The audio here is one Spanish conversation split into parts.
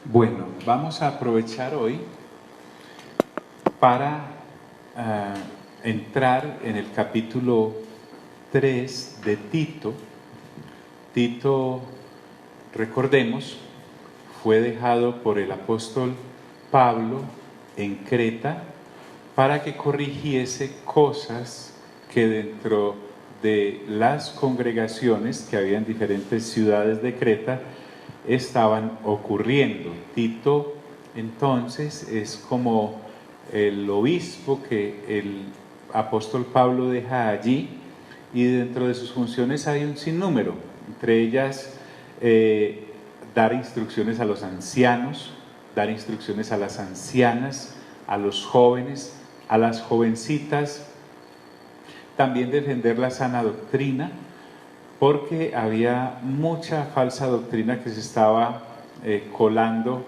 Bueno, vamos a aprovechar hoy para entrar en el capítulo 3 de Tito. Tito, recordemos, fue dejado por el apóstol Pablo en Creta para que corrigiese cosas que dentro de las congregaciones que había en diferentes ciudades de Creta estaban ocurriendo. Tito entonces es como el obispo que el apóstol Pablo deja allí, y dentro de sus funciones hay un sinnúmero, entre ellas dar instrucciones a los ancianos, dar instrucciones a las ancianas, a los jóvenes, a las jovencitas, también defender la sana doctrina, porque había mucha falsa doctrina que se estaba colando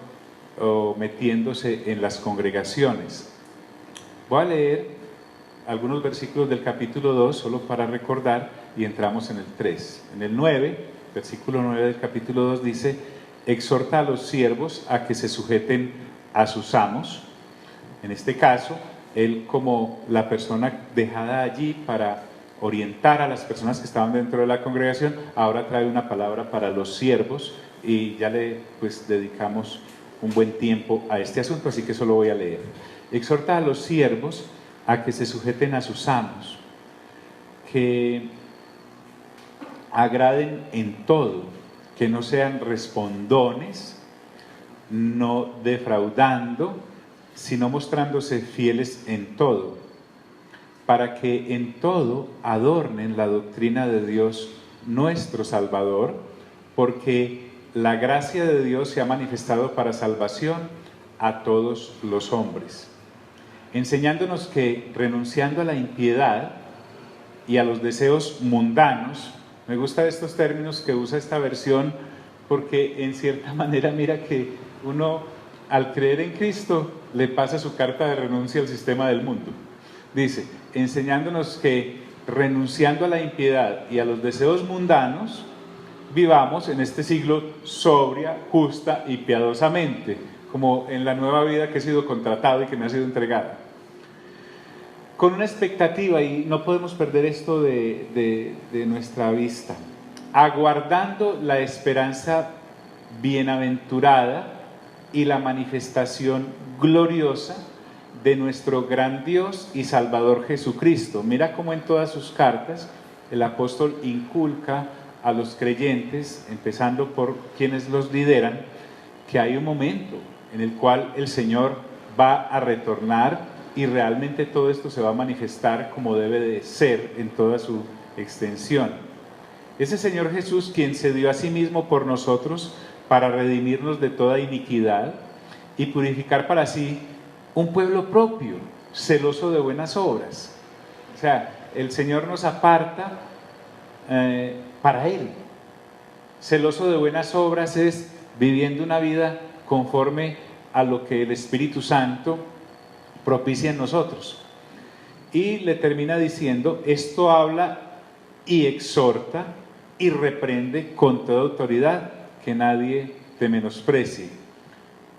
o metiéndose en las congregaciones. Voy a leer algunos versículos del capítulo 2 solo para recordar y entramos en el 3. En el 9, versículo 9 del capítulo 2 dice: exhorta a los siervos a que se sujeten a sus amos. En este caso, él, como la persona dejada allí para orientar a las personas que estaban dentro de la congregación, ahora trae una palabra para los siervos, y ya le dedicamos un buen tiempo a este asunto, así que solo voy a leer. Exhorta a los siervos a que se sujeten a sus amos, que agraden en todo, que no sean respondones, no defraudando, sino mostrándose fieles en todo, para que en todo adornen la doctrina de Dios nuestro Salvador, porque la gracia de Dios se ha manifestado para salvación a todos los hombres, enseñándonos que, renunciando a la impiedad y a los deseos mundanos, me gustan estos términos que usa esta versión, porque en cierta manera mira que uno, al creer en Cristo, le pasa su carta de renuncia al sistema del mundo. Dice, enseñándonos que, renunciando a la impiedad y a los deseos mundanos, vivamos en este siglo sobria, justa y piadosamente, como en la nueva vida que he sido contratado y que me ha sido entregada. Con una expectativa, y no podemos perder esto de nuestra vista, aguardando la esperanza bienaventurada y la manifestación gloriosa de nuestro gran Dios y Salvador Jesucristo. Mira cómo en todas sus cartas el apóstol inculca a los creyentes, empezando por quienes los lideran, que hay un momento en el cual el Señor va a retornar y realmente todo esto se va a manifestar como debe de ser en toda su extensión. Ese Señor Jesús, quien se dio a sí mismo por nosotros para redimirnos de toda iniquidad y purificar para sí un pueblo propio, celoso de buenas obras. O sea, el Señor nos aparta para Él. Celoso de buenas obras es viviendo una vida conforme a lo que el Espíritu Santo propicia en nosotros. Y le termina diciendo: esto habla y exhorta y reprende con toda autoridad, que nadie te menosprecie.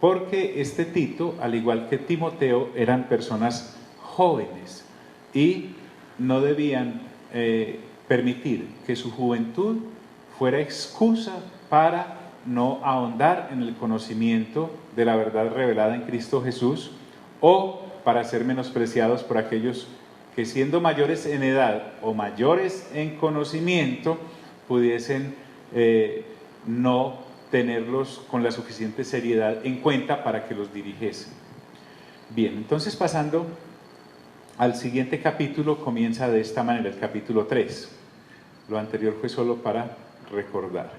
Porque este Tito, al igual que Timoteo, eran personas jóvenes y no debían permitir que su juventud fuera excusa para no ahondar en el conocimiento de la verdad revelada en Cristo Jesús, o para ser menospreciados por aquellos que, siendo mayores en edad o mayores en conocimiento, pudiesen no tenerlos con la suficiente seriedad en cuenta para que los dirigiesen. Bien, entonces, pasando al siguiente capítulo, comienza de esta manera, el capítulo 3. Lo anterior fue solo para recordar.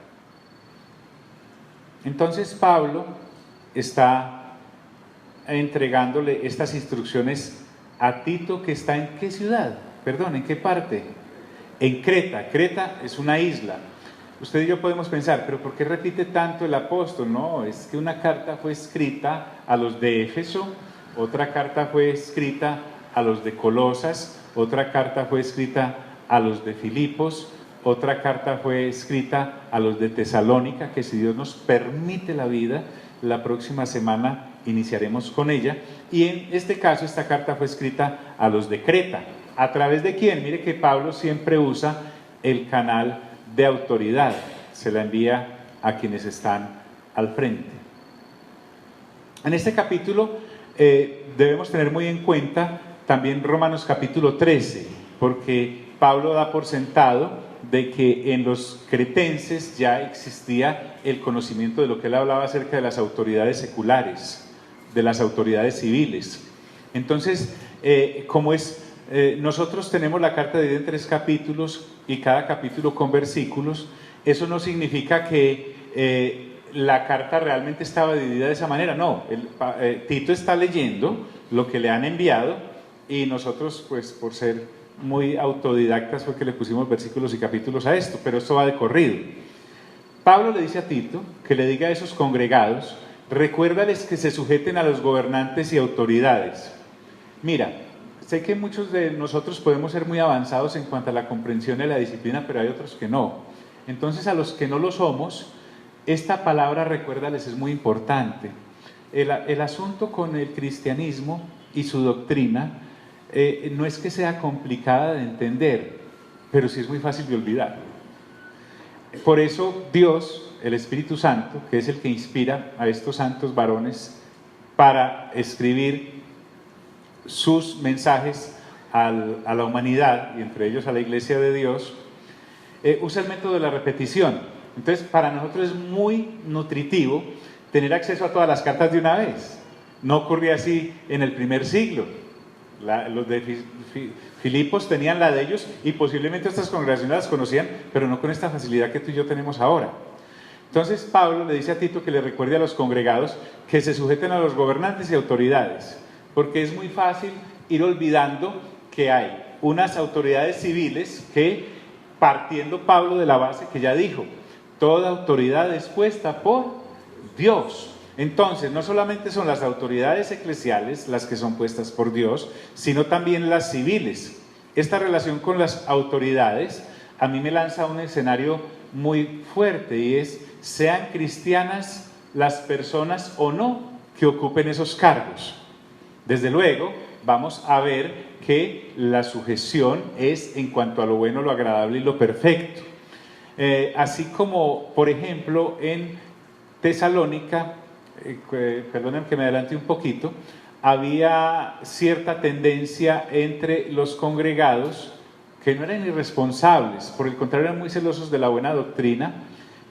Entonces Pablo está entregándole estas instrucciones a Tito, que está ¿en qué ciudad? Perdón, ¿en qué parte? En Creta. Creta es una isla. Usted y yo podemos pensar, pero ¿por qué repite tanto el apóstol? No, es que una carta fue escrita a los de Éfeso, otra carta fue escrita a los de Colosas, otra carta fue escrita a los de Filipos, otra carta fue escrita a los de Tesalónica, que si Dios nos permite la vida, La próxima semana iniciaremos con ella. Y en este caso, esta carta fue escrita a los de Creta. ¿A través de quién? Mire que Pablo siempre usa el canal de autoridad. Se la envía a quienes están al frente. En este capítulo debemos tener muy en cuenta también Romanos capítulo 13, porque Pablo da por sentado de que en los cretenses ya existía el conocimiento de lo que él hablaba acerca de las autoridades seculares, de las autoridades civiles. Entonces, nosotros tenemos la carta dividida en 3 capítulos y cada capítulo con versículos, eso no significa que la carta realmente estaba dividida de esa manera, no. Tito está leyendo lo que le han enviado y nosotros, pues por ser muy autodidactas, fue que le pusimos versículos y capítulos a esto, pero esto va de corrido. Pablo le dice a Tito que le diga a esos congregados: recuérdales que se sujeten a los gobernantes y autoridades. Mira, sé que muchos de nosotros podemos ser muy avanzados en cuanto a la comprensión de la disciplina, pero hay otros que no. Entonces, a los que no lo somos, esta palabra recuérdales es muy importante. El asunto con el cristianismo y su doctrina no es que sea complicada de entender, pero sí es muy fácil de olvidar. Por eso Dios, el Espíritu Santo, que es el que inspira a estos santos varones para escribir sus mensajes a la humanidad, y entre ellos a la Iglesia de Dios, usa el método de la repetición. Entonces, para nosotros es muy nutritivo tener acceso a todas las cartas de una vez. No ocurría así en el primer siglo. Los de Filipos tenían la de ellos y posiblemente estas congregaciones las conocían, pero no con esta facilidad que tú y yo tenemos ahora. Entonces Pablo le dice a Tito que le recuerde a los congregados que se sujeten a los gobernantes y autoridades, porque es muy fácil ir olvidando que hay unas autoridades civiles que, partiendo Pablo de la base que ya dijo, toda autoridad es puesta por Dios. Entonces, no solamente son las autoridades eclesiales las que son puestas por Dios, sino también las civiles. Esta relación con las autoridades a mí me lanza a un escenario muy fuerte, y es: sean cristianas las personas o no que ocupen esos cargos. Desde luego, vamos a ver que la sujeción es en cuanto a lo bueno, lo agradable y lo perfecto. Así como, por ejemplo, en Tesalónica, perdonen que me adelante un poquito, había cierta tendencia entre los congregados que no eran irresponsables, por el contrario eran muy celosos de la buena doctrina,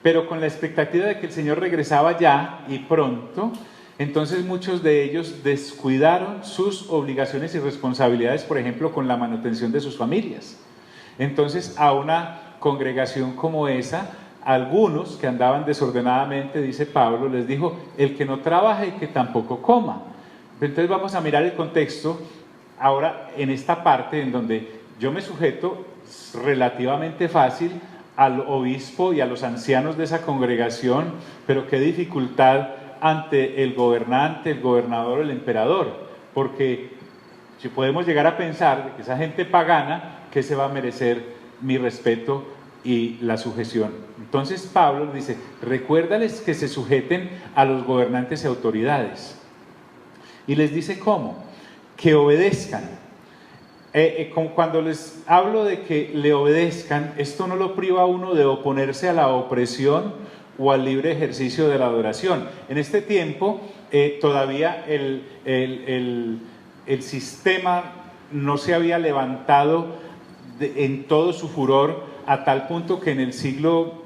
pero con la expectativa de que el Señor regresaba ya y pronto. Entonces muchos de ellos descuidaron sus obligaciones y responsabilidades, por ejemplo, con la manutención de sus familias. Entonces, a una congregación como esa, algunos que andaban desordenadamente, dice Pablo, les dijo: el que no trabaja y que tampoco coma. Entonces vamos a mirar el contexto ahora en esta parte en donde yo me sujeto relativamente fácil al obispo y a los ancianos de esa congregación, pero qué dificultad ante el gobernante, el gobernador, el emperador, porque si podemos llegar a pensar que esa gente pagana, que se va a merecer mi respeto y la sujeción. Entonces Pablo dice: recuérdales que se sujeten a los gobernantes y autoridades, y les dice cómo, que obedezcan. Cuando les hablo de que le obedezcan, esto no lo priva a uno de oponerse a la opresión o al libre ejercicio de la adoración. En este tiempo todavía el sistema no se había levantado en todo su furor, a tal punto que en el siglo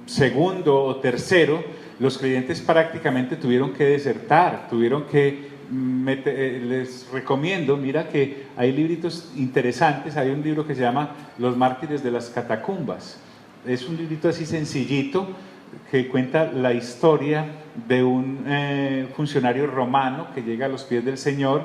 segundo o tercero los creyentes prácticamente tuvieron que desertar, tuvieron que les recomiendo, mira que hay libritos interesantes. Hay un libro que se llama Los mártires de las catacumbas. Es un librito así sencillito que cuenta la historia de un funcionario romano que llega a los pies del Señor,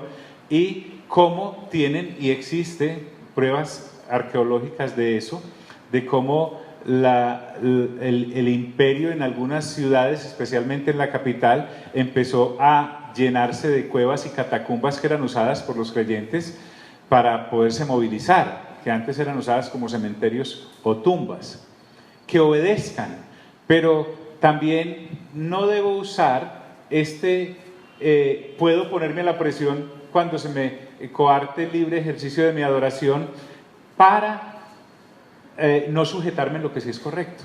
y cómo tienen y existen pruebas arqueológicas de eso, de cómo el imperio en algunas ciudades, especialmente en la capital, empezó a llenarse de cuevas y catacumbas que eran usadas por los creyentes para poderse movilizar, que antes eran usadas como cementerios o tumbas. Que obedezcan, pero también no debo usar puedo ponerme a la presión cuando se me coarte el libre ejercicio de mi adoración para no sujetarme en lo que sí es correcto.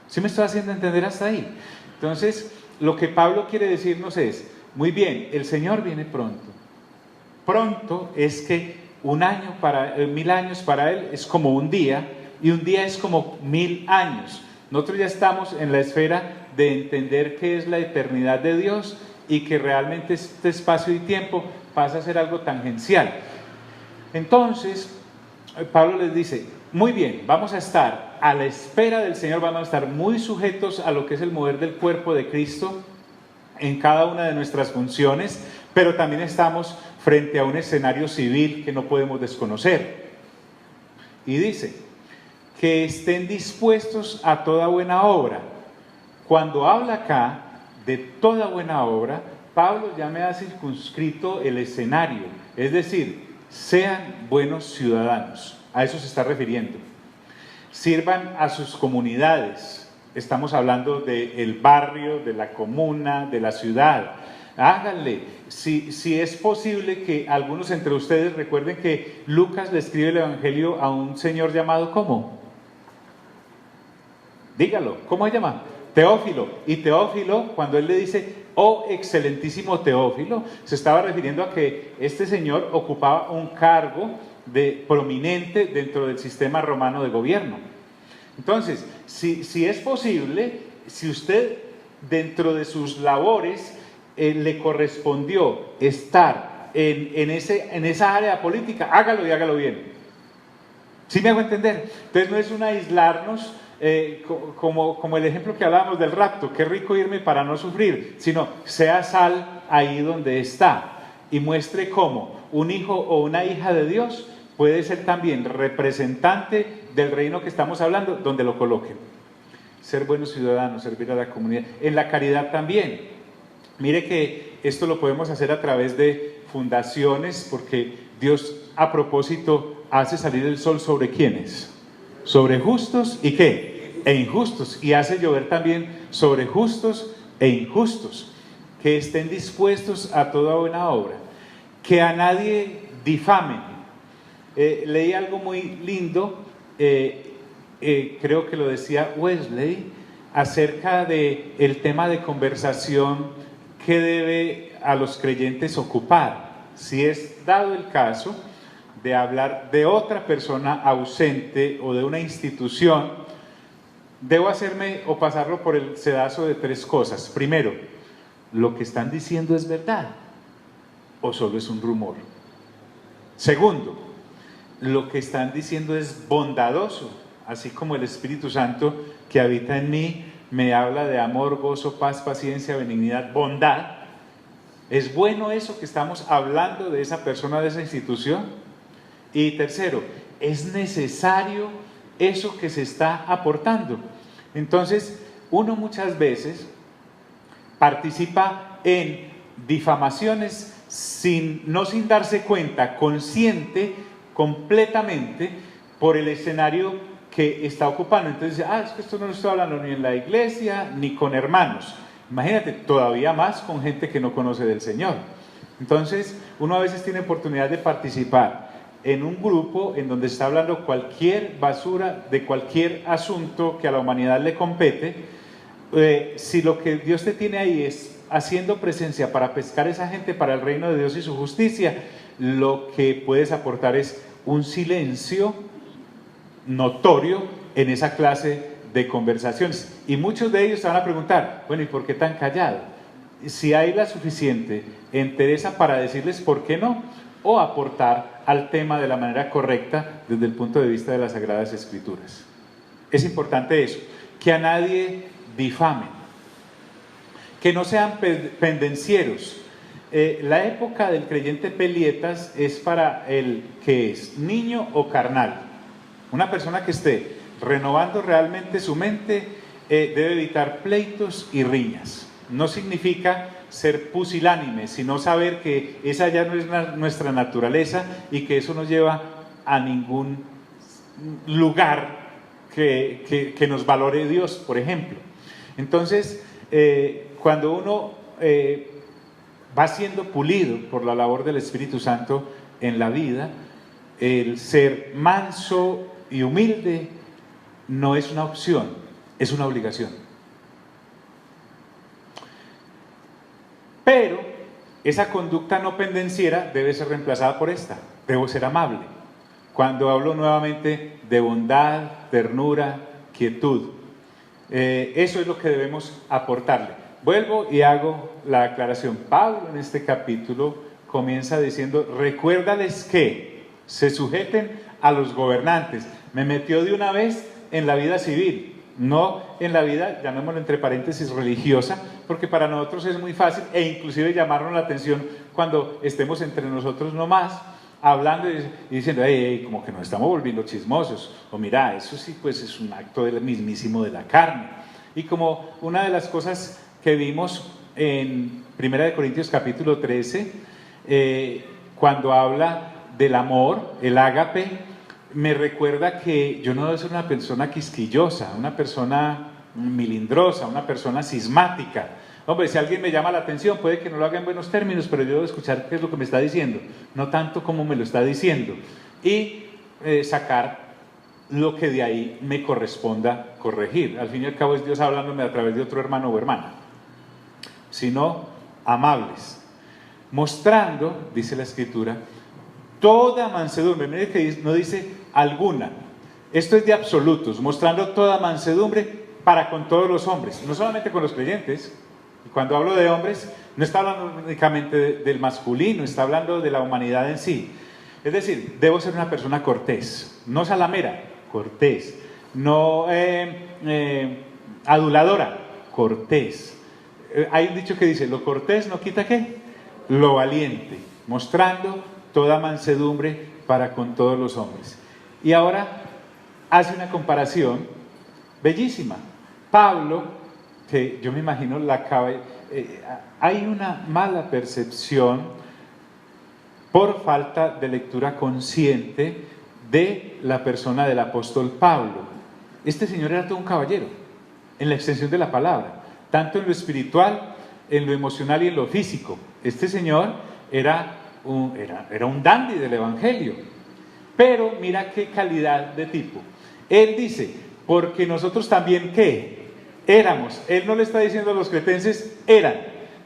¿Sí me estoy haciendo entender hasta ahí? Entonces, lo que Pablo quiere decirnos es, muy bien, el Señor viene pronto. Pronto es que 1000 años para Él es como un día, y un día es como 1000 años. Nosotros ya estamos en la esfera de entender qué es la eternidad de Dios y que realmente este espacio y tiempo pasa a ser algo tangencial. Entonces, Pablo les dice, muy bien, vamos a estar a la espera del Señor, vamos a estar muy sujetos a lo que es el mover del cuerpo de Cristo en cada una de nuestras funciones, pero también estamos frente a un escenario civil que no podemos desconocer. Y dice, que estén dispuestos a toda buena obra. Cuando habla acá de toda buena obra, Pablo ya me ha circunscrito el escenario, es decir, sean buenos ciudadanos, a eso se está refiriendo. Sirvan a sus comunidades, estamos hablando del barrio, de la comuna, de la ciudad. Háganle, si es posible que algunos entre ustedes recuerden que Lucas le escribe el Evangelio a un señor llamado ¿cómo? Dígalo, ¿cómo se llama? Teófilo. Y Teófilo, cuando él le dice, oh excelentísimo Teófilo, se estaba refiriendo a que este señor ocupaba un cargo prominente dentro del sistema romano de gobierno. Entonces, si es posible, si usted dentro de sus labores le correspondió estar en esa área política, hágalo y hágalo bien. ¿Sí me hago entender? Entonces no es un aislarnos como el ejemplo que hablábamos del rapto, qué rico irme para no sufrir, sino sea sal ahí donde está y muestre cómo un hijo o una hija de Dios puede ser también representante del reino que estamos hablando, donde lo coloquen. Ser buenos ciudadanos, servir a la comunidad, en la caridad también. Mire que esto lo podemos hacer a través de fundaciones, porque Dios a propósito hace salir el sol ¿sobre quiénes? Sobre justos y ¿qué? E injustos, y hace llover también sobre justos e injustos, que estén dispuestos a toda buena obra, que a nadie difamen. Leí algo muy lindo, creo que lo decía Wesley, acerca del tema de conversación que debe a los creyentes ocupar, si es dado el caso de hablar de otra persona ausente o de una institución, debo hacerme o pasarlo por el sedazo de 3 cosas. Primero, ¿lo que están diciendo es verdad o solo es un rumor? Segundo, ¿lo que están diciendo es bondadoso? Así como el Espíritu Santo que habita en mí me habla de amor, gozo, paz, paciencia, benignidad, bondad. ¿Es bueno eso que estamos hablando de esa persona, de esa institución? Y tercero, ¿es necesario eso que se está aportando? Entonces, uno muchas veces participa en difamaciones no sin darse cuenta, consciente, completamente, por el escenario que está ocupando. Entonces, es que esto no lo estoy hablando ni en la iglesia, ni con hermanos. Imagínate, todavía más con gente que no conoce del Señor. Entonces, uno a veces tiene oportunidad de participar en un grupo en donde está hablando cualquier basura de cualquier asunto que a la humanidad le compete. Si lo que Dios te tiene ahí es haciendo presencia para pescar a esa gente para el reino de Dios y su justicia, lo que puedes aportar es un silencio notorio en esa clase de conversaciones. Y muchos de ellos se van a preguntar, bueno, ¿y por qué tan callado? Si hay la suficiente entereza para decirles por qué no, o aportar al tema de la manera correcta desde el punto de vista de las Sagradas Escrituras. Es importante eso, que a nadie difamen, que no sean pendencieros. La época del creyente pelietas es para el que es niño o carnal. Una persona que esté renovando realmente su mente debe evitar pleitos y riñas. No significa ser pusilánime, sino saber que esa ya no es nuestra naturaleza y que eso no lleva a ningún lugar que nos valore Dios, por ejemplo. Entonces, cuando uno va siendo pulido por la labor del Espíritu Santo en la vida, el ser manso y humilde no es una opción, es una obligación. Pero esa conducta no pendenciera debe ser reemplazada por esta: debo ser amable. Cuando hablo nuevamente de bondad, ternura, quietud, eso es lo que debemos aportarle. Vuelvo y hago la aclaración. Pablo en este capítulo comienza diciendo: recuérdales que se sujeten a los gobernantes. Me metió de una vez en la vida civil, no en la vida, llamémoslo entre paréntesis, religiosa, porque para nosotros es muy fácil, e inclusive llamarnos la atención cuando estemos entre nosotros nomás, hablando y diciendo: como que nos estamos volviendo chismosos, o mira, eso sí pues es un acto del mismísimo de la carne. Y como una de las cosas que vimos en 1 Corintios capítulo 13, cuando habla del amor, el ágape, me recuerda que yo no debo ser una persona quisquillosa, una persona milindrosa, una persona cismática. Hombre, si alguien me llama la atención, puede que no lo haga en buenos términos, pero yo debo escuchar qué es lo que me está diciendo, no tanto como me lo está diciendo, y sacar lo que de ahí me corresponda corregir. Al fin y al cabo es Dios hablándome a través de otro hermano o hermana. Sino amables, mostrando, dice la Escritura, toda mansedumbre. Mire que no dice alguna, esto es de absolutos, mostrando toda mansedumbre para con todos los hombres, no solamente con los creyentes. Y cuando hablo de hombres, no está hablando únicamente del masculino, está hablando de la humanidad en sí. Es decir, debo ser una persona cortés, no salamera, cortés, no aduladora, cortés. Hay un dicho que dice: lo cortés no quita ¿qué? Lo valiente, mostrando toda mansedumbre para con todos los hombres. Y ahora hace una comparación bellísima. Pablo, que yo me imagino hay una mala percepción por falta de lectura consciente de la persona del apóstol Pablo. Este señor era todo un caballero, en la extensión de la palabra, tanto en lo espiritual, en lo emocional y en lo físico. Este señor era un dandy del evangelio. Pero mira qué calidad de tipo. Él dice: porque nosotros también ¿qué? Éramos. Él no le está diciendo a los cretenses eran,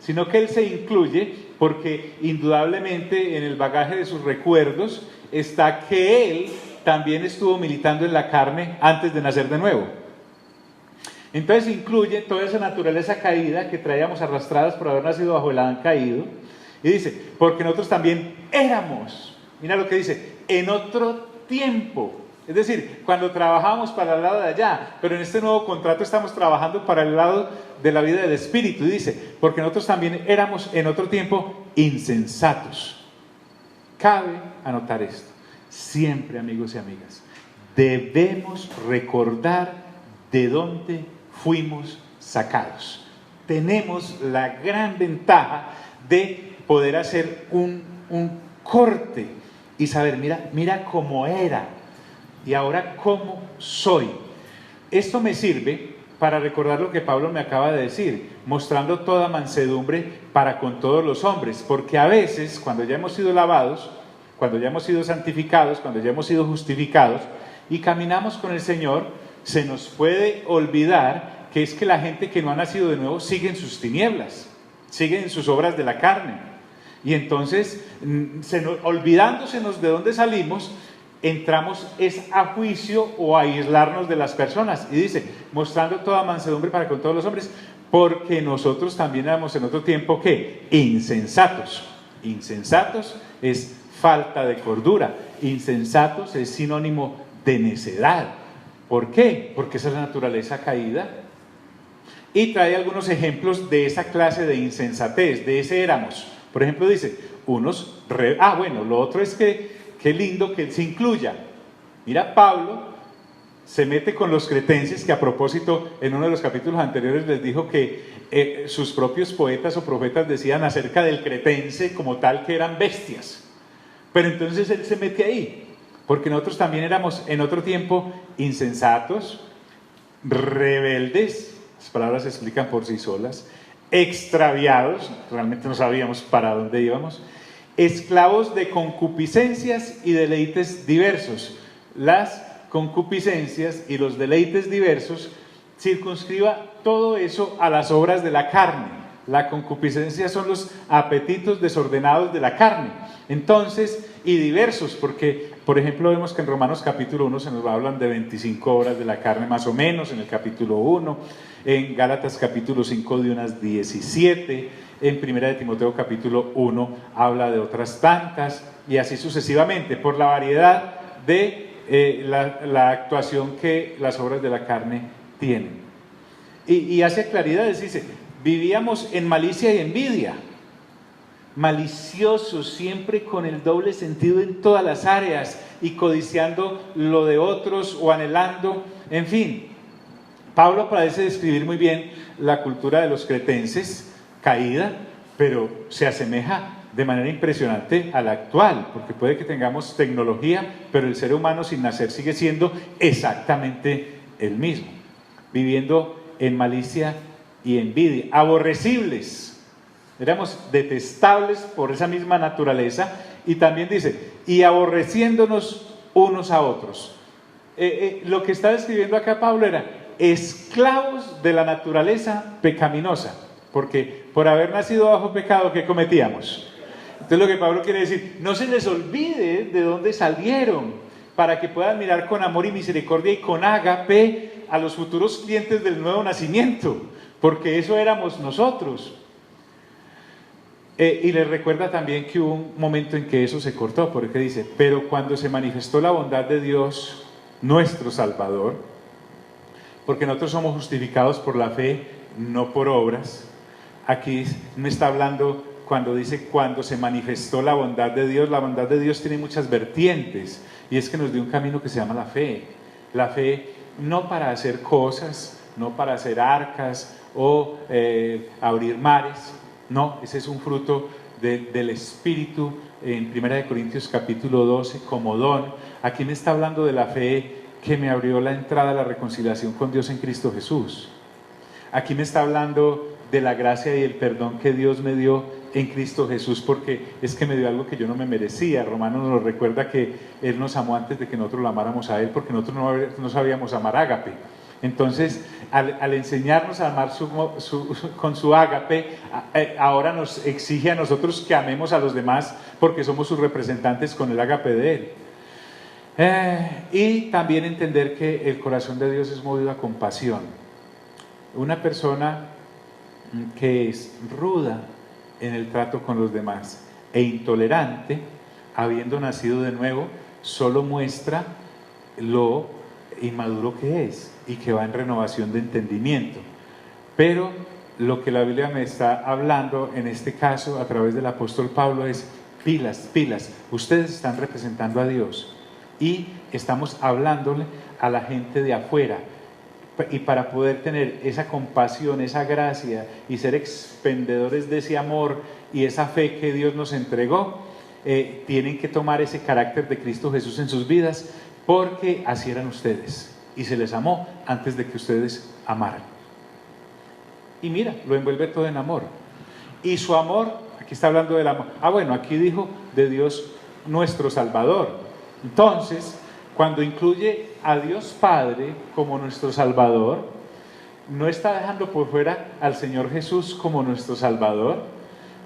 sino que él se incluye, porque indudablemente en el bagaje de sus recuerdos está que él también estuvo militando en la carne antes de nacer de nuevo. Entonces incluye toda esa naturaleza caída que traíamos arrastradas por haber nacido bajo el Adán caído. Y dice: porque nosotros también éramos. Mira lo que dice: en otro tiempo. Es decir, cuando trabajamos para el lado de allá, pero en este nuevo contrato estamos trabajando para el lado de la vida del Espíritu. Y dice: porque nosotros también éramos en otro tiempo insensatos. Cabe anotar esto. Siempre, amigos y amigas, debemos recordar de dónde fuimos sacados. Tenemos la gran ventaja de poder hacer un corte y saber, mira cómo era y ahora cómo soy. Esto me sirve para recordar lo que Pablo me acaba de decir, mostrando toda mansedumbre para con todos los hombres, porque a veces cuando ya hemos sido lavados, cuando ya hemos sido santificados, cuando ya hemos sido justificados y caminamos con el Señor, se nos puede olvidar que es que la gente que no ha nacido de nuevo sigue en sus tinieblas, sigue en sus obras de la carne. Y entonces, olvidándosenos de dónde salimos, entramos es a juicio o a aislarnos de las personas. Y dice: mostrando toda mansedumbre para con todos los hombres, porque nosotros también éramos en otro tiempo ¿qué? Insensatos. Insensatos es falta de cordura. Insensatos es sinónimo de necedad. ¿Por qué? Porque esa es la naturaleza caída. Y trae algunos ejemplos de esa clase de insensatez, de ese éramos. Por ejemplo, dice, lo otro es que, qué lindo que él se incluya. Mira, Pablo se mete con los cretenses, que a propósito, en uno de los capítulos anteriores les dijo que sus propios poetas o profetas decían acerca del cretense como tal que eran bestias. Pero entonces él se mete ahí, porque nosotros también éramos en otro tiempo insensatos, rebeldes, las palabras se explican por sí solas, extraviados, realmente no sabíamos para dónde íbamos, esclavos de concupiscencias y deleites diversos. Las concupiscencias y los deleites diversos, circunscriba todo eso a las obras de la carne. La concupiscencia son los apetitos desordenados de la carne. Entonces, y diversos, porque, por ejemplo, vemos que en Romanos capítulo 1 se nos hablan de 25 obras de la carne más o menos, en el capítulo 1, en Gálatas capítulo 5 de unas 17, en Primera de Timoteo capítulo 1 habla de otras tantas, y así sucesivamente, por la variedad de la actuación que las obras de la carne tienen. Y hace claridades, dice, vivíamos en malicia y envidia, maliciosos, siempre con el doble sentido en todas las áreas y codiciando lo de otros o anhelando, en fin. Pablo parece describir muy bien la cultura de los cretenses, caída, pero se asemeja de manera impresionante a la actual, porque puede que tengamos tecnología, pero el ser humano sin nacer sigue siendo exactamente el mismo, viviendo en malicia y envidia, aborrecibles, éramos detestables por esa misma naturaleza, y también dice, y aborreciéndonos unos a otros. Lo que está describiendo acá Pablo era esclavos de la naturaleza pecaminosa, porque por haber nacido bajo pecado, ¿qué cometíamos? Entonces lo que Pablo quiere decir, no se les olvide de dónde salieron, para que puedan mirar con amor y misericordia y con ágape a los futuros clientes del nuevo nacimiento, porque eso éramos nosotros. Y les recuerda también que hubo un momento en que eso se cortó, porque dice, pero cuando se manifestó la bondad de Dios, nuestro Salvador, porque nosotros somos justificados por la fe, no por obras. Aquí me está hablando cuando dice cuando se manifestó la bondad de Dios. La bondad de Dios tiene muchas vertientes, y es que nos dio un camino que se llama la fe. La fe no para hacer cosas, no para hacer arcas o abrir mares, no, ese es un fruto del Espíritu en 1 Corintios capítulo 12 como don. Aquí me está hablando de la fe que me abrió la entrada a la reconciliación con Dios en Cristo Jesús. Aquí me está hablando de la gracia y el perdón que Dios me dio en Cristo Jesús, porque es que me dio algo que yo no me merecía. Romanos nos recuerda que Él nos amó antes de que nosotros lo amáramos a Él, porque nosotros no sabíamos amar ágape. Entonces, al enseñarnos a amar con su ágape, ahora nos exige a nosotros que amemos a los demás, porque somos sus representantes con el ágape de Él. Y también entender que el corazón de Dios es movido a compasión. Una persona que es ruda en el trato con los demás e intolerante, habiendo nacido de nuevo, solo muestra lo inmaduro que es y que va en renovación de entendimiento. Pero lo que la Biblia me está hablando en este caso a través del apóstol Pablo es pilas, pilas, ustedes están representando a Dios y estamos hablándole a la gente de afuera, y para poder tener esa compasión, esa gracia y ser expendedores de ese amor y esa fe que Dios nos entregó, tienen que tomar ese carácter de Cristo Jesús en sus vidas, porque así eran ustedes y se les amó antes de que ustedes amaran. Y mira, lo envuelve todo en amor. Y su amor, aquí está hablando del amor. Bueno, aquí dijo de Dios nuestro Salvador. Entonces, cuando incluye a Dios Padre como nuestro Salvador, no está dejando por fuera al Señor Jesús como nuestro Salvador,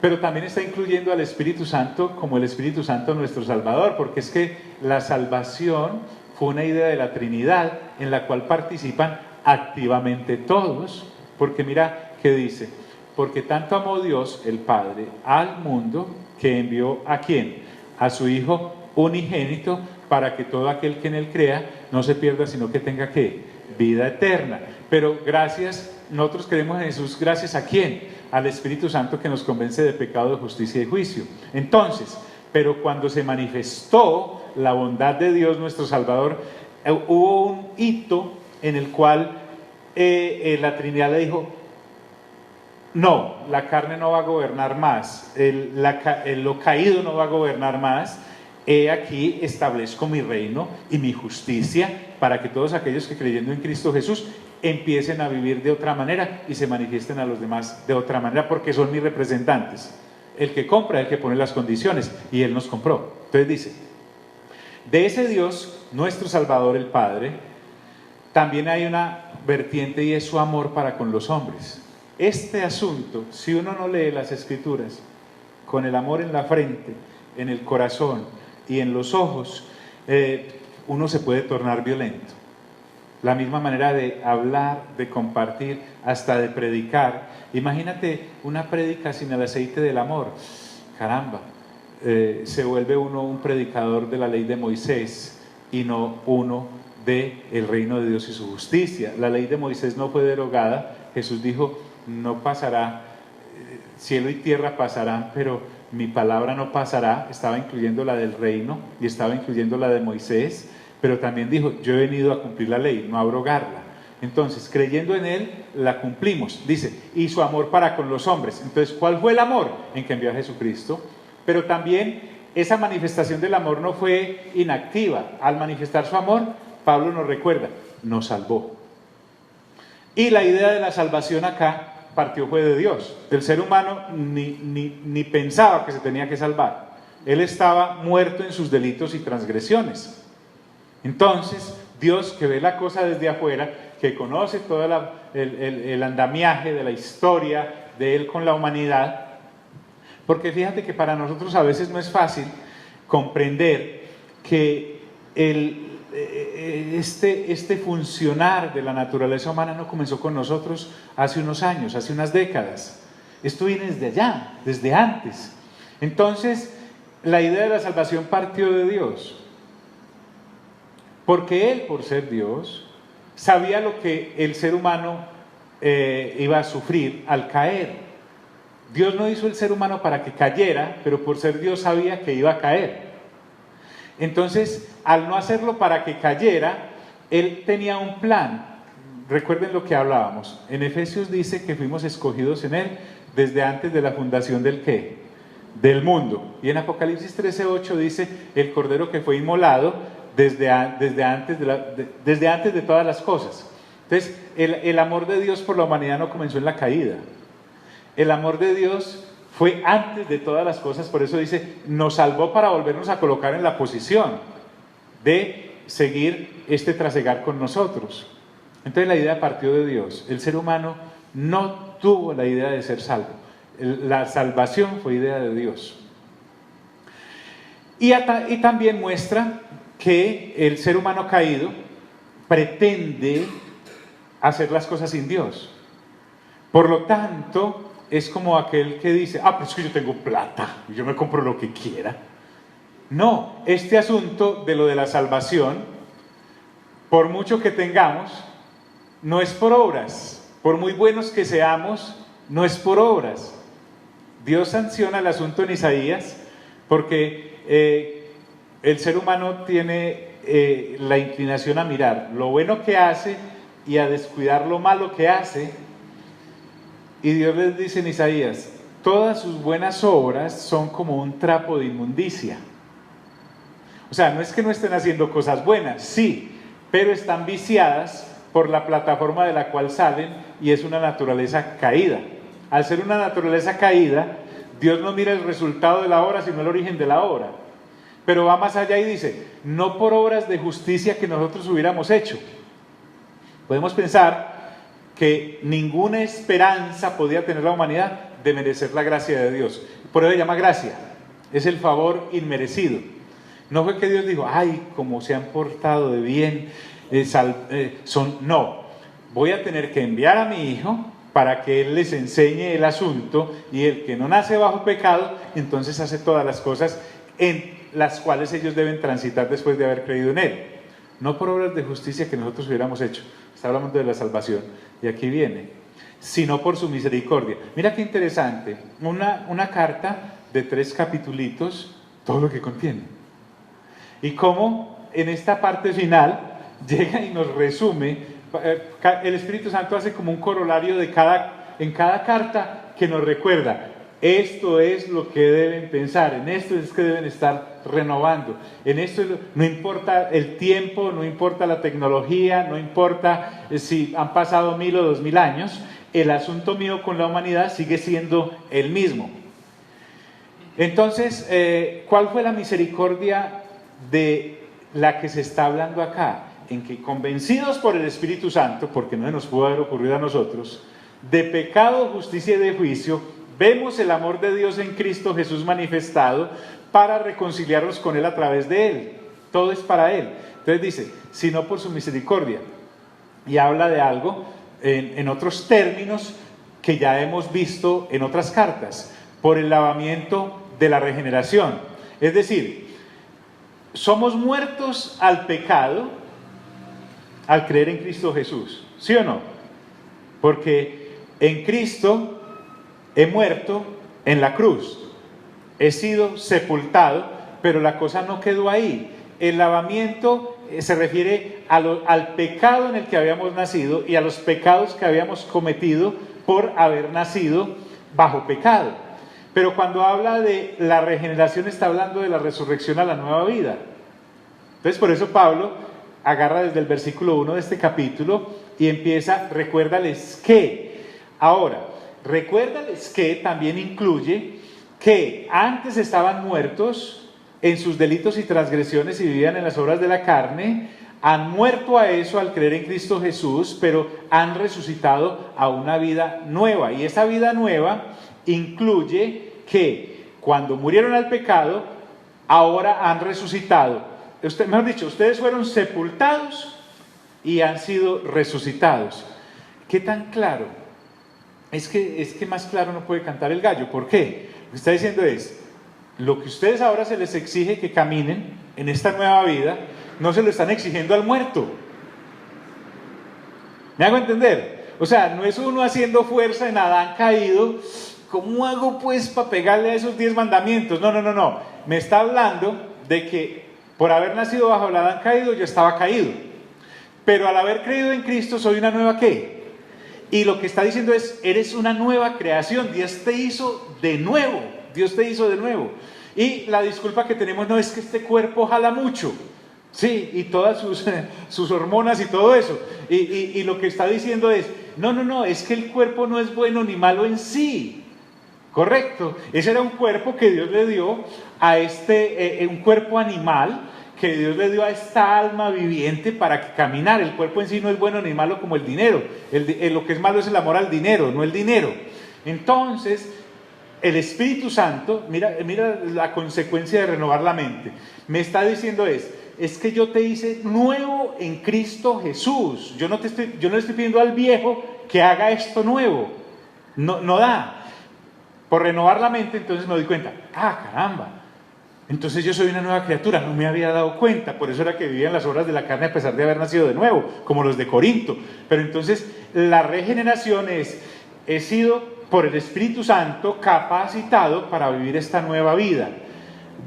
pero también está incluyendo al Espíritu Santo como el Espíritu Santo nuestro Salvador, porque es que la salvación fue una idea de la Trinidad en la cual participan activamente todos, porque mira qué dice, porque tanto amó Dios el Padre al mundo que envió ¿a quién? A su Hijo unigénito, para que todo aquel que en Él crea no se pierda, sino que tenga ¿qué? Vida eterna. Pero gracias, nosotros creemos en Jesús, gracias ¿a quién? Al Espíritu Santo, que nos convence de pecado, de justicia y de juicio. Entonces, pero cuando se manifestó la bondad de Dios nuestro Salvador, hubo un hito en el cual la Trinidad le dijo, no, la carne no va a gobernar más, lo caído no va a gobernar más. He aquí establezco mi reino y mi justicia para que todos aquellos que creyendo en Cristo Jesús empiecen a vivir de otra manera y se manifiesten a los demás de otra manera, porque son mis representantes. El que compra es el que pone las condiciones, y Él nos compró. Entonces dice, de ese Dios, nuestro Salvador el Padre, también hay una vertiente, y es su amor para con los hombres. Este asunto, si uno no lee las Escrituras con el amor en la frente, en el corazón y en los ojos, uno se puede tornar violento. La misma manera de hablar, de compartir, hasta de predicar. Imagínate una prédica sin el aceite del amor. Caramba, se vuelve uno un predicador de la ley de Moisés y no uno del reino de Dios y su justicia. La ley de Moisés no fue derogada. Jesús dijo, no pasará, cielo y tierra pasarán, pero mi palabra no pasará. Estaba incluyendo la del reino y estaba incluyendo la de Moisés, pero también dijo, yo he venido a cumplir la ley, no a abrogarla. Entonces, creyendo en Él, la cumplimos. Dice, y su amor para con los hombres. Entonces, ¿cuál fue el amor? En que envió a Jesucristo. Pero también esa manifestación del amor no fue inactiva. Al manifestar su amor, Pablo nos recuerda, nos salvó. Y la idea de la salvación acá partió fue de Dios. El ser humano ni pensaba que se tenía que salvar. Él estaba muerto en sus delitos y transgresiones. Entonces, Dios, que ve la cosa desde afuera, que conoce todo el andamiaje de la historia de Él con la humanidad, porque fíjate que para nosotros a veces no es fácil comprender que este funcionar de la naturaleza humana no comenzó con nosotros hace unos años, hace unas décadas. Esto viene desde allá, desde antes. Entonces, la idea de la salvación partió de Dios. Porque Él, por ser Dios, sabía lo que el ser humano iba a sufrir al caer. Dios no hizo el ser humano para que cayera, pero por ser Dios sabía que iba a caer. Entonces, al no hacerlo para que cayera, Él tenía un plan. Recuerden lo que hablábamos. En Efesios dice que fuimos escogidos en Él desde antes de la fundación del ¿qué? Del mundo. Y en Apocalipsis 13:8 dice, el Cordero que fue inmolado desde antes de todas las cosas. Entonces, el amor de Dios por la humanidad no comenzó en la caída. El amor de Dios fue antes de todas las cosas, por eso dice, nos salvó para volvernos a colocar en la posición de seguir este trasegar con nosotros. Entonces la idea partió de Dios. El ser humano no tuvo la idea de ser salvo. La salvación fue idea de Dios. Y también muestra que el ser humano caído pretende hacer las cosas sin Dios. Por lo tanto, es como aquel que dice, pero es que yo tengo plata y yo me compro lo que quiera. No, este asunto de lo de la salvación, por mucho que tengamos, no es por obras. Por muy buenos que seamos, no es por obras. Dios sanciona el asunto en Isaías porque el ser humano tiene la inclinación a mirar lo bueno que hace y a descuidar lo malo que hace. Y Dios les dice en Isaías, todas sus buenas obras son como un trapo de inmundicia. O sea, no es que no estén haciendo cosas buenas, sí, pero están viciadas por la plataforma de la cual salen, y es una naturaleza caída. Al ser una naturaleza caída, Dios no mira el resultado de la obra, sino el origen de la obra. Pero va más allá y dice, no por obras de justicia que nosotros hubiéramos hecho. Podemos pensar que ninguna esperanza podía tener la humanidad de merecer la gracia de Dios. Por eso se llama gracia, es el favor inmerecido. No fue que Dios dijo, ay, como se han portado de bien, no, voy a tener que enviar a mi hijo para que él les enseñe el asunto, y el que no nace bajo pecado, entonces hace todas las cosas en las cuales ellos deben transitar después de haber creído en él. No por obras de justicia que nosotros hubiéramos hecho. Está hablando de la salvación. Y aquí viene, sino por su misericordia. Mira qué interesante, una carta de 3 capitulitos, todo lo que contiene. Y cómo en esta parte final llega y nos resume. El Espíritu Santo hace como un corolario en cada carta que nos recuerda Esto es lo que deben pensar, en esto es que deben estar renovando, en esto no importa el tiempo, no importa la tecnología, no importa si han pasado 1000 o 2000 años, el asunto mío con la humanidad sigue siendo el mismo. Entonces, ¿cuál fue la misericordia de la que se está hablando acá? En que convencidos por el Espíritu Santo, porque no nos pudo haber ocurrido a nosotros, de pecado, justicia y de juicio, vemos el amor de Dios en Cristo Jesús manifestado para reconciliarnos con Él a través de Él. Todo es para Él. Entonces dice, sino por su misericordia. Y habla de algo en otros términos que ya hemos visto en otras cartas, por el lavamiento de la regeneración. Es decir, somos muertos al pecado al creer en Cristo Jesús, ¿sí o no? Porque en Cristo he muerto en la cruz, he sido sepultado, pero la cosa no quedó ahí. El lavamiento se refiere al pecado en el que habíamos nacido y a los pecados que habíamos cometido por haber nacido bajo pecado. Pero cuando habla de la regeneración está hablando de la resurrección a la nueva vida. Entonces por eso Pablo agarra desde el versículo 1 de este capítulo y empieza, recuérdales que. Ahora, recuérdales que también incluye que antes estaban muertos en sus delitos y transgresiones y vivían en las obras de la carne, han muerto a eso al creer en Cristo Jesús, pero han resucitado a una vida nueva. Y esa vida nueva incluye que cuando murieron al pecado, ahora han resucitado. Mejor dicho, ustedes fueron sepultados y han sido resucitados. ¿Qué tan claro? Es que más claro no puede cantar el gallo. ¿Por qué? Lo que está diciendo es, lo que ustedes ahora se les exige que caminen en esta nueva vida, no se lo están exigiendo al muerto. ¿Me hago entender? O sea, no es uno haciendo fuerza en Adán caído. ¿Cómo hago pues para pegarle a esos 10 mandamientos? No. Me está hablando de que por haber nacido bajo el Adán caído, yo estaba caído. Pero al haber creído en Cristo, soy una nueva ¿qué? Y lo que está diciendo es, eres una nueva creación. Dios te hizo de nuevo. Dios te hizo de nuevo. Y la disculpa que tenemos no es que este cuerpo jala mucho. Sí, y todas sus hormonas y todo eso. Y lo que está diciendo es, no, es que el cuerpo no es bueno ni malo en sí. Correcto. Ese era un cuerpo que Dios le dio a un cuerpo animal, que Dios le dio a esta alma viviente para que caminara. El cuerpo en sí no es bueno ni malo como el dinero. Lo que es malo es el amor al dinero, no el dinero. Entonces, el Espíritu Santo, mira la consecuencia de renovar la mente. Me está diciendo es que yo te hice nuevo en Cristo Jesús. Yo no le estoy pidiendo al viejo que haga esto nuevo. No da. Por renovar la mente, entonces me doy cuenta, caramba, entonces yo soy una nueva criatura, no me había dado cuenta, por eso era que vivía en las obras de la carne a pesar de haber nacido de nuevo, como los de Corinto. Pero entonces la regeneración he sido por el Espíritu Santo capacitado para vivir esta nueva vida.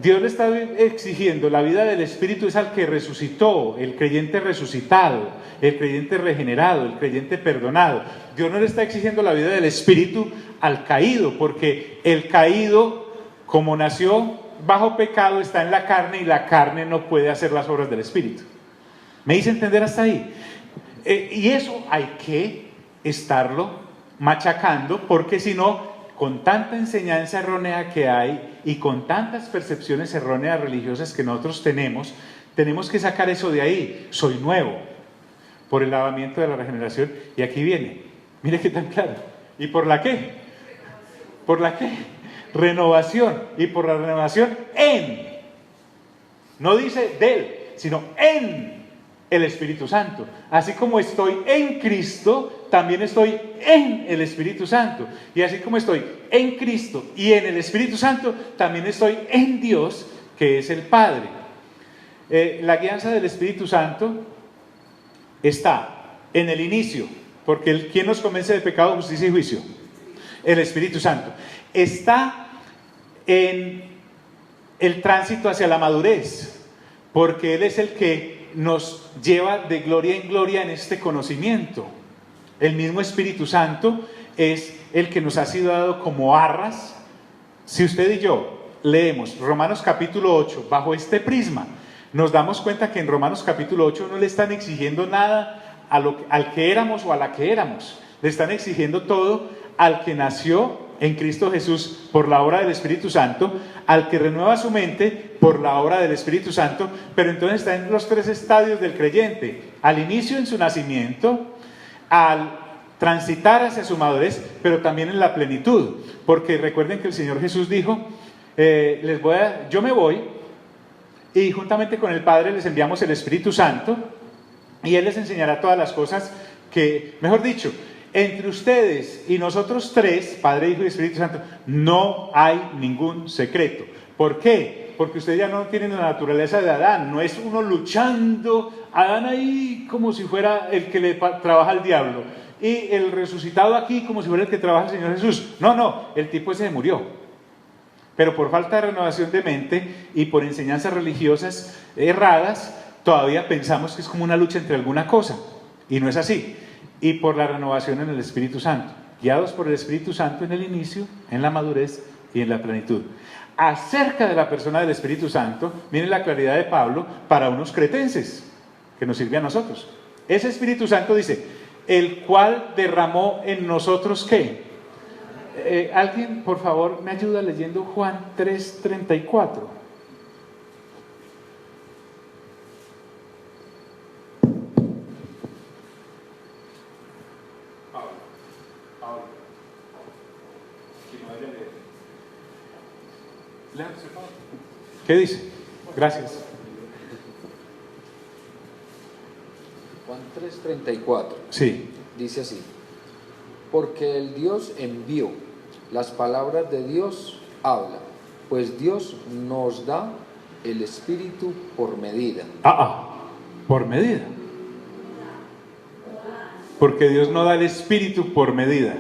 Dios le está exigiendo, la vida del Espíritu es al que resucitó, el creyente resucitado, el creyente regenerado, el creyente perdonado. Dios no le está exigiendo la vida del Espíritu al caído, porque el caído, como nació bajo pecado, está en la carne y la carne no puede hacer las obras del Espíritu. ¿Me hice entender hasta ahí? Y eso hay que estarlo machacando, porque si no, con tanta enseñanza errónea que hay y con tantas percepciones erróneas religiosas que nosotros tenemos que sacar eso de ahí. Soy nuevo por el lavamiento de la regeneración. Y aquí viene, mire qué tan claro. ¿Y por la qué? ¿Por la qué? Renovación. Y por la renovación no dice del, sino en el Espíritu Santo. Así como estoy en Cristo, también estoy en el Espíritu Santo. Y así como estoy en Cristo y en el Espíritu Santo, también estoy en Dios, que es el Padre. La guianza del Espíritu Santo está en el inicio, porque ¿quién nos convence de pecado, justicia y juicio? El Espíritu Santo. Está en el tránsito hacia la madurez, porque Él es el que nos lleva de gloria en gloria en este conocimiento. El mismo Espíritu Santo es el que nos ha sido dado como arras Si usted y yo leemos Romanos capítulo 8 bajo este prisma, nos damos cuenta que en Romanos capítulo 8 no le están exigiendo nada al que éramos o a la que éramos. Le están exigiendo todo al que nació en Cristo Jesús por la obra del Espíritu Santo, al que renueva su mente por la obra del Espíritu Santo, pero entonces está en los tres estadios del creyente: al inicio en su nacimiento, al transitar hacia su madurez, pero también en la plenitud, porque recuerden que el Señor Jesús dijo, yo me voy y juntamente con el Padre les enviamos el Espíritu Santo y Él les enseñará todas las cosas que, mejor dicho, entre ustedes y nosotros tres, Padre, Hijo y Espíritu Santo, no hay ningún secreto. ¿Por qué? Porque ustedes ya no tienen la naturaleza de Adán, no es uno luchando, Adán ahí como si fuera el que le trabaja al diablo, y el resucitado aquí como si fuera el que trabaja el Señor Jesús. No, el tipo ese murió. Pero por falta de renovación de mente y por enseñanzas religiosas erradas, todavía pensamos que es como una lucha entre alguna cosa, y no es así. Y por la renovación en el Espíritu Santo, guiados por el Espíritu Santo en el inicio, en la madurez y en la plenitud. Acerca de la persona del Espíritu Santo, miren la claridad de Pablo para unos cretenses, que nos sirve a nosotros. Ese Espíritu Santo dice, el cual derramó en nosotros, ¿qué? Alguien, por favor, me ayuda leyendo Juan 3:34. ¿Qué dice? Gracias. Juan 3:34. Sí. Dice así: porque el Dios envió, las palabras de Dios habla, pues Dios nos da el Espíritu por medida. Por medida. Porque Dios no da el Espíritu por medida.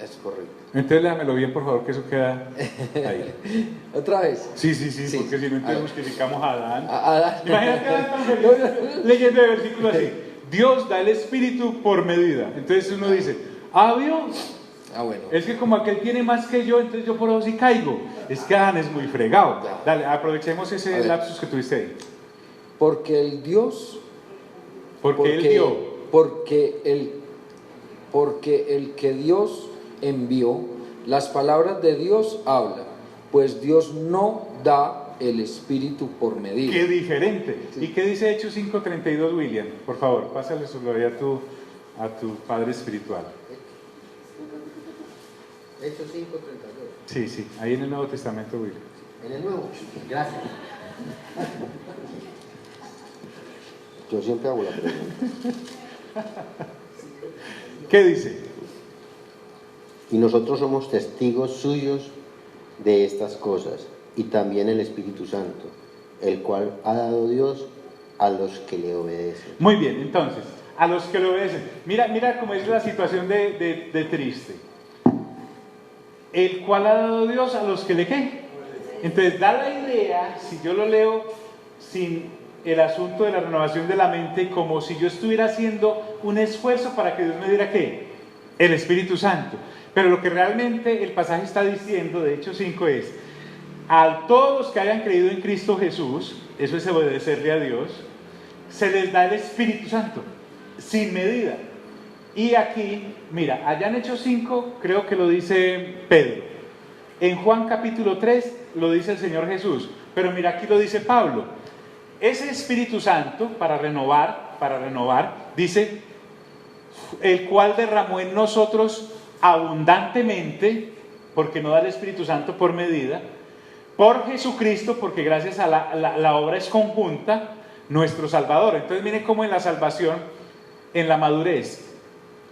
Es correcto. Entonces léamelo bien, por favor, que eso queda ahí. ¿Otra vez? Sí, porque si no, entonces justificamos a Adán. Adán. Imagínate a Adán leyendo el versículo así: Dios da el Espíritu por medida. Entonces uno dice, ¿vio? Bueno. Es que como aquel tiene más que yo, entonces yo por eso sí caigo. Es que Adán es muy fregado. Dale, aprovechemos ese lapsus que tuviste ahí. Porque el Dios... Porque Él dio. Porque el que Dios envió, las palabras de Dios habla, pues Dios no da el Espíritu por medida. Qué diferente. Sí. ¿Y qué dice Hechos 5:32, William? Por favor, pásale su gloria a tu Padre espiritual. Hechos 5:32. Sí, ahí en el Nuevo Testamento, William. En el Nuevo, gracias. Yo siempre hago la pregunta. ¿Qué dice? Y nosotros somos testigos suyos de estas cosas, y también el Espíritu Santo, el cual ha dado Dios a los que le obedecen. Muy bien, entonces, a los que le obedecen. Mira cómo es la situación de triste. El cual ha dado Dios a los que le ¿qué? Entonces da la idea, si yo lo leo sin el asunto de la renovación de la mente, como si yo estuviera haciendo un esfuerzo para que Dios me diera ¿qué? El Espíritu Santo. Pero lo que realmente el pasaje está diciendo, de Hechos 5, es: a todos los que hayan creído en Cristo Jesús, eso es obedecerle a Dios, se les da el Espíritu Santo, sin medida. Y aquí, mira, allá en Hechos 5 creo que lo dice Pedro. En Juan capítulo 3 lo dice el Señor Jesús. Pero mira, aquí lo dice Pablo. Ese Espíritu Santo, para renovar, dice, el cual derramó en nosotros abundantemente, porque no da el Espíritu Santo por medida, por Jesucristo, porque gracias a la obra es conjunta, nuestro Salvador. Entonces miren cómo en la salvación, en la madurez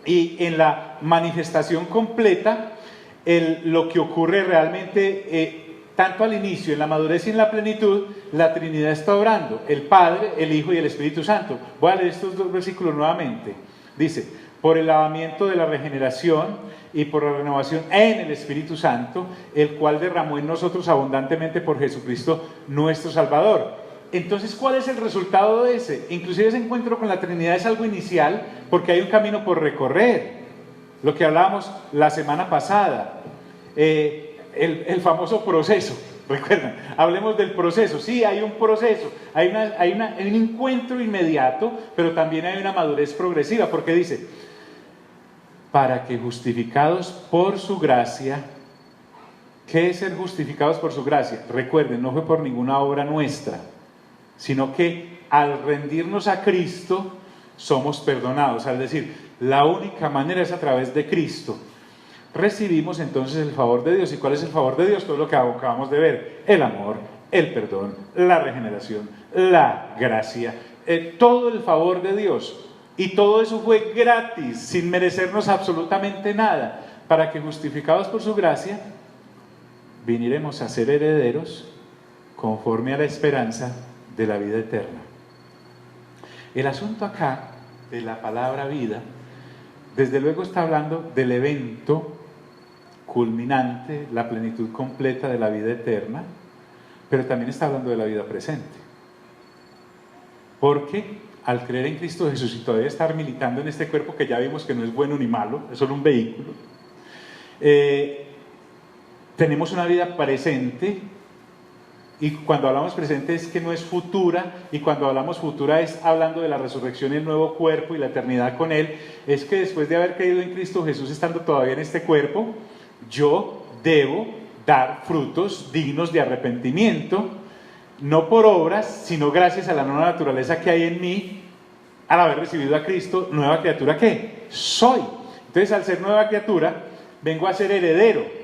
y en la manifestación completa, lo que ocurre realmente, tanto al inicio, en la madurez y en la plenitud, la Trinidad está obrando, el Padre, el Hijo y el Espíritu Santo. Voy a leer estos dos versículos nuevamente. Dice: por el lavamiento de la regeneración y por la renovación en el Espíritu Santo, el cual derramó en nosotros abundantemente por Jesucristo nuestro Salvador. Entonces, ¿cuál es el resultado de ese? Inclusive ese encuentro con la Trinidad es algo inicial, porque hay un camino por recorrer. Lo que hablábamos la semana pasada. el famoso proceso. Recuerden, hablemos del proceso. Sí, hay un proceso, hay un encuentro inmediato, pero también hay una madurez progresiva, porque dice, para que justificados por su gracia. ¿Qué es ser justificados por su gracia? Recuerden, no fue por ninguna obra nuestra, sino que al rendirnos a Cristo somos perdonados. Es decir, la única manera es a través de Cristo. Recibimos entonces el favor de Dios. ¿Y cuál es el favor de Dios? Todo lo que acabamos de ver: el amor, el perdón, la regeneración, la gracia, todo el favor de Dios. Y todo eso fue gratis, sin merecernos absolutamente nada, para que justificados por su gracia viniremos a ser herederos conforme a la esperanza de la vida eterna. El asunto acá de la palabra vida, desde luego está hablando del evento culminante, la plenitud completa de la vida eterna, pero también está hablando de la vida presente. Porque al creer en Cristo Jesús y todavía estar militando en este cuerpo que ya vimos que no es bueno ni malo, es solo un vehículo, tenemos una vida presente. Y cuando hablamos presente es que no es futura, y cuando hablamos futura es hablando de la resurrección y el nuevo cuerpo y la eternidad con Él. Es que después de haber creído en Cristo Jesús estando todavía en este cuerpo, yo debo dar frutos dignos de arrepentimiento, no por obras, sino gracias a la nueva naturaleza que hay en mí, al haber recibido a Cristo. ¿Nueva criatura qué? Soy. Entonces, al ser nueva criatura, vengo a ser heredero.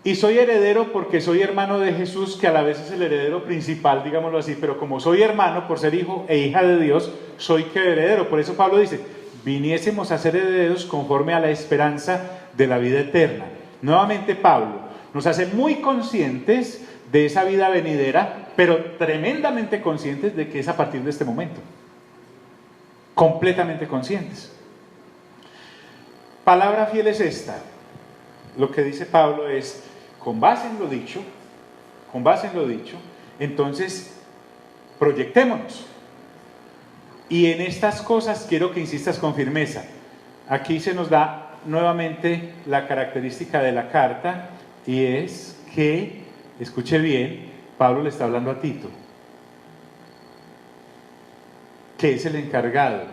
Y soy heredero porque soy hermano de Jesús, que a la vez es el heredero principal, digámoslo así, pero como soy hermano, por ser hijo e hija de Dios, soy que heredero. Por eso Pablo dice, viniésemos a ser herederos conforme a la esperanza de la vida eterna. Nuevamente Pablo nos hace muy conscientes de esa vida venidera, pero tremendamente conscientes de que es a partir de este momento. Completamente conscientes. Palabra fiel es esta. Lo que dice Pablo es, con base en lo dicho, entonces proyectémonos. Y en estas cosas quiero que insistas con firmeza. Aquí se nos da nuevamente la característica de la carta, y es que, escuche bien, Pablo le está hablando a Tito, que es el encargado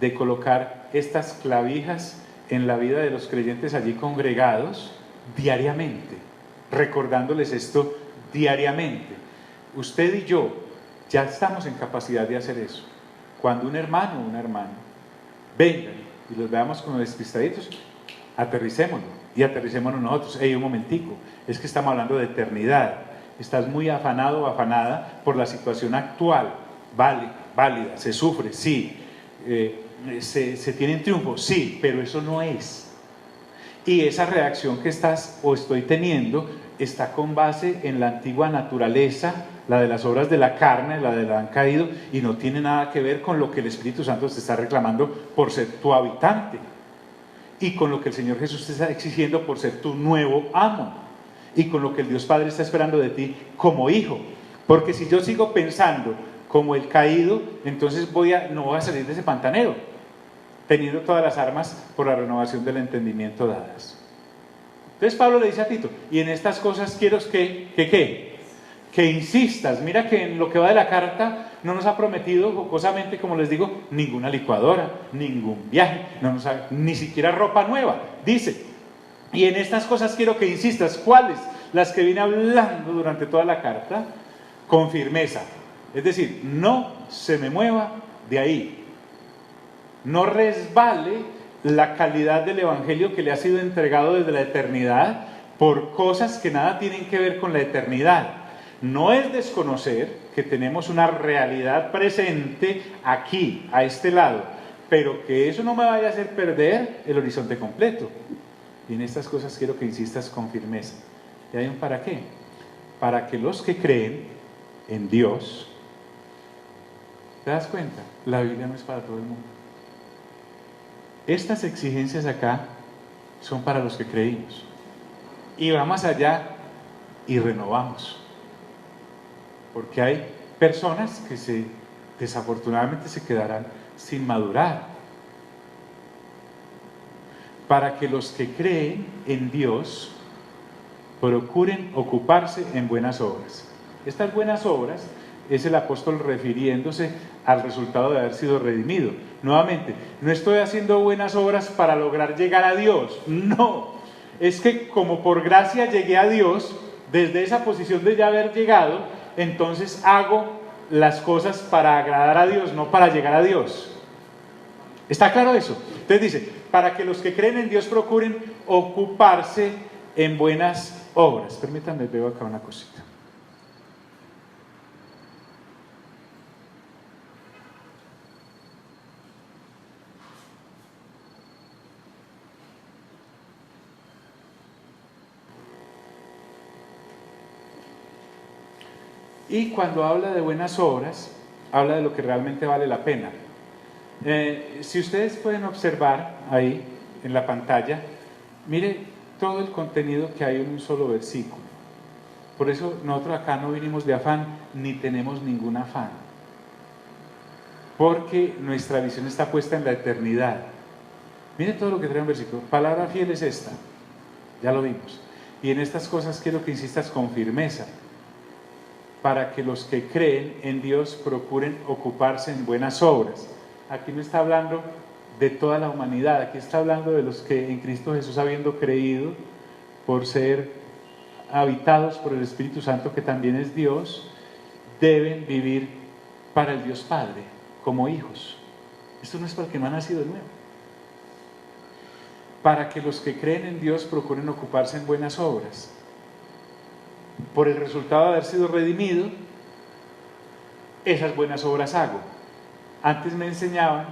de colocar estas clavijas en la vida de los creyentes allí congregados diariamente, recordándoles esto diariamente. Usted y yo ya estamos en capacidad de hacer eso. Cuando un hermano o una hermana vengan y los veamos como despistaditos, aterricémonos y aterricémonos nosotros. Un momentico, es que estamos hablando de eternidad. Estás muy afanado o afanada por la situación actual. Válida, se sufre, sí. Se tienen triunfos, sí, pero eso no es. Y esa reacción que estás o estoy teniendo está con base en la antigua naturaleza, la de las obras de la carne, la del Adán caído, y no tiene nada que ver con lo que el Espíritu Santo te está reclamando por ser tu habitante, y con lo que el Señor Jesús te está exigiendo por ser tu nuevo amo, y con lo que el Dios Padre está esperando de ti como hijo. Porque si yo sigo pensando como el caído, entonces no voy a salir de ese pantanero, teniendo todas las armas por la renovación del entendimiento dadas. Entonces Pablo le dice a Tito, y en estas cosas quiero que insistas. Mira que en lo que va de la carta no nos ha prometido jocosamente, como les digo, ninguna licuadora, ningún viaje, ni siquiera ropa nueva. Dice, y en estas cosas quiero que insistas. ¿Cuáles? Las que vine hablando durante toda la carta, con firmeza. Es decir, no se me mueva de ahí. No resbale la calidad del evangelio que le ha sido entregado desde la eternidad por cosas que nada tienen que ver con la eternidad. No es desconocer que tenemos una realidad presente aquí, a este lado, pero que eso no me vaya a hacer perder el horizonte completo. Y en estas cosas quiero que insistas con firmeza. ¿Y hay un para qué? Para que los que creen en Dios, ¿te das cuenta? La Biblia no es para todo el mundo. Estas exigencias acá son para los que creímos. Y va más allá y renovamos. Porque hay personas que desafortunadamente se quedarán sin madurar. Para que los que creen en Dios procuren ocuparse en buenas obras. Estas buenas obras es el apóstol refiriéndose al resultado de haber sido redimido. Nuevamente, no estoy haciendo buenas obras para lograr llegar a Dios, no, es que como por gracia llegué a Dios, desde esa posición de ya haber llegado, entonces hago las cosas para agradar a Dios, no para llegar a Dios. ¿Está claro eso? Entonces dice, para que los que creen en Dios procuren ocuparse en buenas obras. Permítanme, veo acá una cosita. Y cuando habla de buenas obras, habla de lo que realmente vale la pena. Si ustedes pueden observar ahí en la pantalla, mire todo el contenido que hay en un solo versículo. Por eso nosotros acá no vinimos de afán, ni tenemos ningún afán. Porque nuestra visión está puesta en la eternidad. Mire todo lo que trae un versículo. Palabra fiel es esta, ya lo vimos. Y en estas cosas quiero que insistas con firmeza, para que los que creen en Dios procuren ocuparse en buenas obras. Aquí no está hablando de toda la humanidad, aquí está hablando de los que en Cristo Jesús, habiendo creído, por ser habitados por el Espíritu Santo, que también es Dios, deben vivir para el Dios Padre, como hijos. Esto no es para el que no ha nacido de nuevo. Para que los que creen en Dios procuren ocuparse en buenas obras. Por el resultado de haber sido redimido, esas buenas obras hago. Antes me enseñaban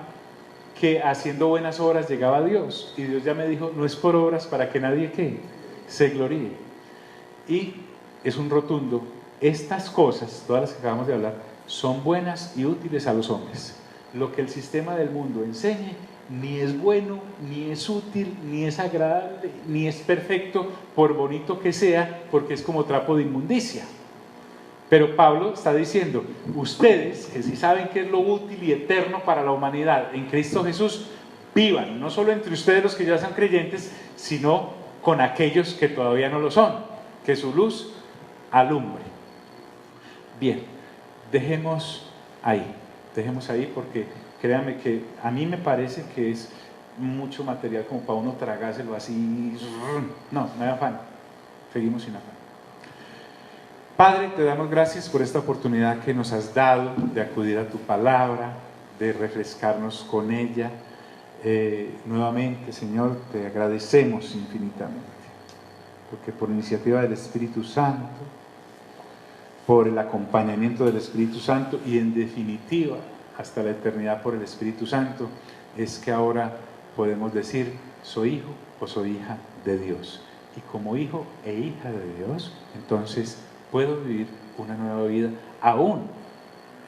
que haciendo buenas obras llegaba a Dios, y Dios ya me dijo, no es por obras para que nadie ¿qué? Se gloríe. Y es un rotundo, estas cosas, todas las que acabamos de hablar, son buenas y útiles a los hombres. Lo que el sistema del mundo enseñe ni es bueno, ni es útil, ni es agradable, ni es perfecto, por bonito que sea, porque es como trapo de inmundicia. Pero Pablo está diciendo, ustedes, que sí saben que es lo útil y eterno para la humanidad en Cristo Jesús, vivan, no solo entre ustedes los que ya son creyentes, sino con aquellos que todavía no lo son, que su luz alumbre. Bien, dejemos ahí porque créanme que a mí me parece que es mucho material como para uno tragárselo así. No hay afán, seguimos sin afán. Padre, te damos gracias por esta oportunidad que nos has dado de acudir a tu palabra, de refrescarnos con ella. Nuevamente, Señor, te agradecemos infinitamente, porque por iniciativa del Espíritu Santo, por el acompañamiento del Espíritu Santo y en definitiva hasta la eternidad por el Espíritu Santo, es que ahora podemos decir, soy hijo o soy hija de Dios. Y como hijo e hija de Dios, entonces puedo vivir una nueva vida aún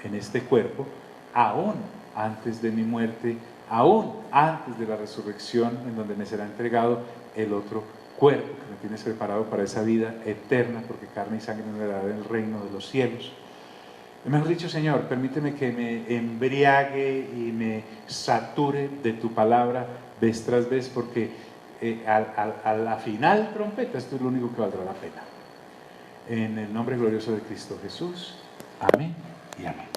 en este cuerpo, aún antes de mi muerte, aún antes de la resurrección, en donde me será entregado el otro cuerpo que me tienes preparado para esa vida eterna, porque carne y sangre no me dará el reino de los cielos. Mejor dicho, Señor, permíteme que me embriague y me sature de tu palabra vez tras vez, porque a la final trompeta esto es lo único que valdrá la pena. En el nombre glorioso de Cristo Jesús, amén y amén.